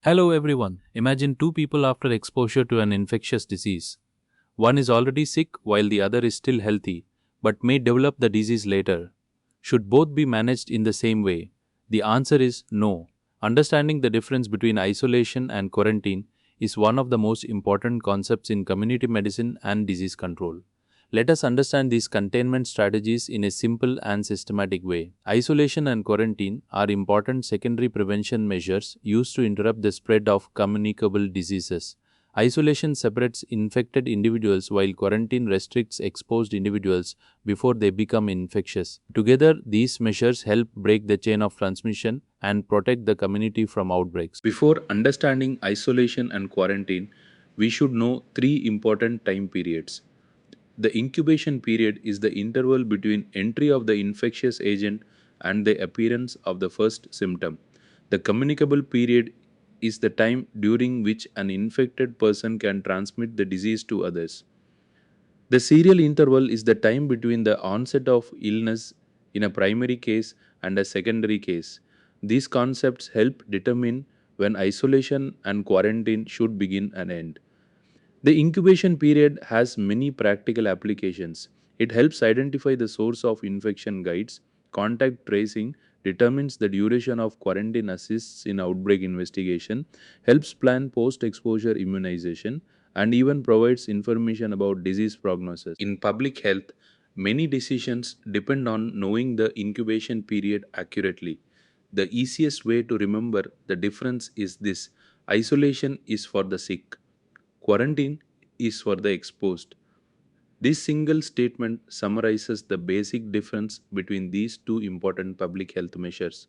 Hello everyone. Imagine two people after exposure to an infectious disease. One is already sick while the other is still healthy, but may develop the disease later. Should both be managed in the same way? The answer is no. Understanding the difference between isolation and quarantine is one of the most important concepts in community medicine and disease control. Let us understand these containment strategies in a simple and systematic way. Isolation and quarantine are important secondary prevention measures used to interrupt the spread of communicable diseases. Isolation separates infected individuals while quarantine restricts exposed individuals before they become infectious. Together, these measures help break the chain of transmission and protect the community from outbreaks. Before understanding isolation and quarantine, we should know three important time periods. The incubation period is the interval between entry of the infectious agent and the appearance of the first symptom. The communicable period is the time during which an infected person can transmit the disease to others. The serial interval is the time between the onset of illness in a primary case and a secondary case. These concepts help determine when isolation and quarantine should begin and end. The incubation period has many practical applications. It helps identify the source of infection, guides contact tracing, determines the duration of quarantine, assists in outbreak investigation, helps plan post exposure immunization, and even provides information about disease prognosis. In public health, many decisions depend on knowing the incubation period accurately. The easiest way to remember the difference is this: isolation is for the sick, quarantine is for the exposed. This single statement summarizes the basic difference between these two important public health measures.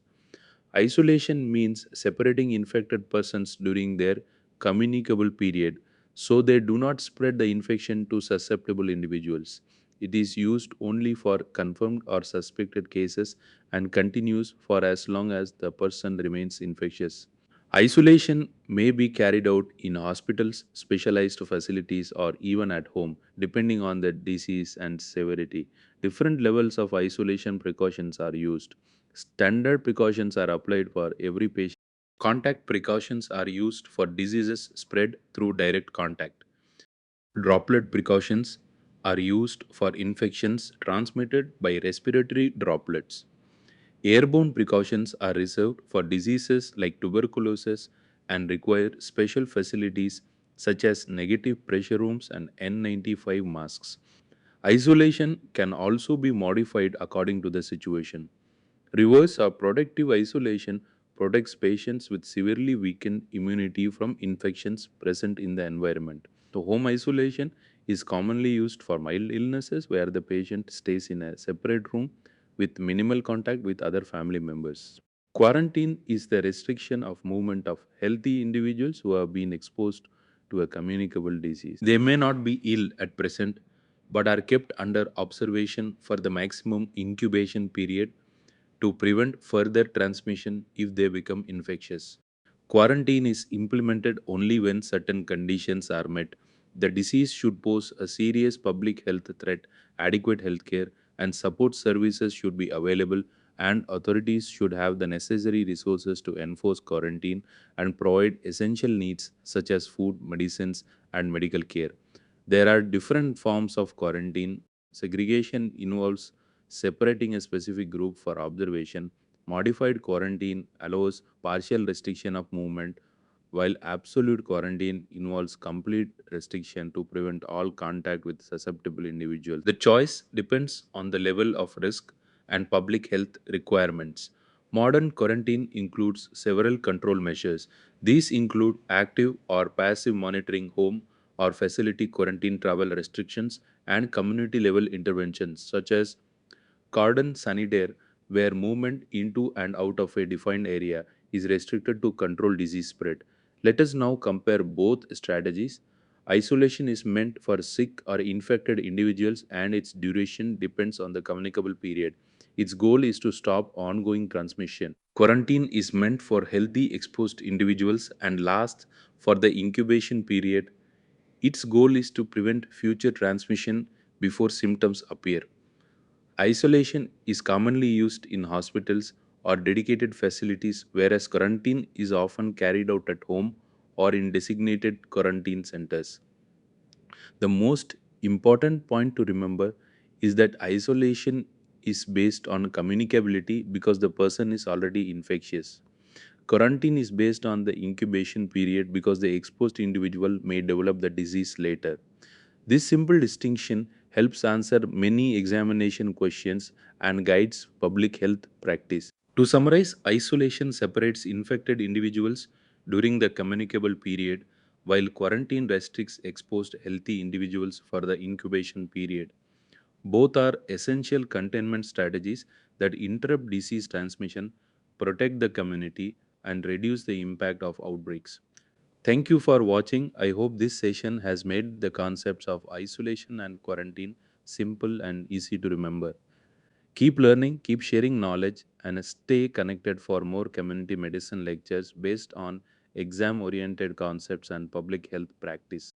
Isolation means separating infected persons during their communicable period so they do not spread the infection to susceptible individuals. It is used only for confirmed or suspected cases and continues for as long as the person remains infectious. Isolation may be carried out in hospitals, specialized facilities, or even at home, depending on the disease and severity. Different levels of isolation precautions are used. Standard precautions are applied for every patient. Contact precautions are used for diseases spread through direct contact. Droplet precautions are used for infections transmitted by respiratory droplets. Airborne precautions are reserved for diseases like tuberculosis and require special facilities such as negative pressure rooms and N95 masks. Isolation can also be modified according to the situation. Reverse or protective isolation protects patients with severely weakened immunity from infections present in the environment. The home isolation is commonly used for mild illnesses where the patient stays in a separate room with minimal contact with other family members. Quarantine is the restriction of movement of healthy individuals who have been exposed to a communicable disease. They may not be ill at present but are kept under observation for the maximum incubation period to prevent further transmission if they become infectious. Quarantine is implemented only when certain conditions are met. The disease should pose a serious public health threat, adequate healthcare and support services should be available, and authorities should have the necessary resources to enforce quarantine and provide essential needs such as food, medicines, and medical care. There are different forms of quarantine. Segregation involves separating a specific group for observation. Modified quarantine allows partial restriction of movement, while absolute quarantine involves complete restriction to prevent all contact with susceptible individuals. The choice depends on the level of risk and public health requirements. Modern quarantine includes several control measures. These include active or passive monitoring, home or facility quarantine, travel restrictions, and community level interventions such as cordon sanitaire, where movement into and out of a defined area is restricted to control disease spread. Let us now compare both strategies. Isolation is meant for sick or infected individuals and its duration depends on the communicable period. Its goal is to stop ongoing transmission. Quarantine is meant for healthy exposed individuals and lasts for the incubation period. Its goal is to prevent future transmission before symptoms appear. Isolation is commonly used in hospitals, or dedicated facilities, whereas quarantine is often carried out at home or in designated quarantine centers. The most important point to remember is that isolation is based on communicability because the person is already infectious. Quarantine is based on the incubation period because the exposed individual may develop the disease later. This simple distinction helps answer many examination questions and guides public health practice. To summarize, isolation separates infected individuals during the communicable period, while quarantine restricts exposed healthy individuals for the incubation period. Both are essential containment strategies that interrupt disease transmission, protect the community, and reduce the impact of outbreaks. Thank you for watching. I hope this session has made the concepts of isolation and quarantine simple and easy to remember. Keep learning, keep sharing knowledge, and stay connected for more community medicine lectures based on exam oriented concepts and public health practice.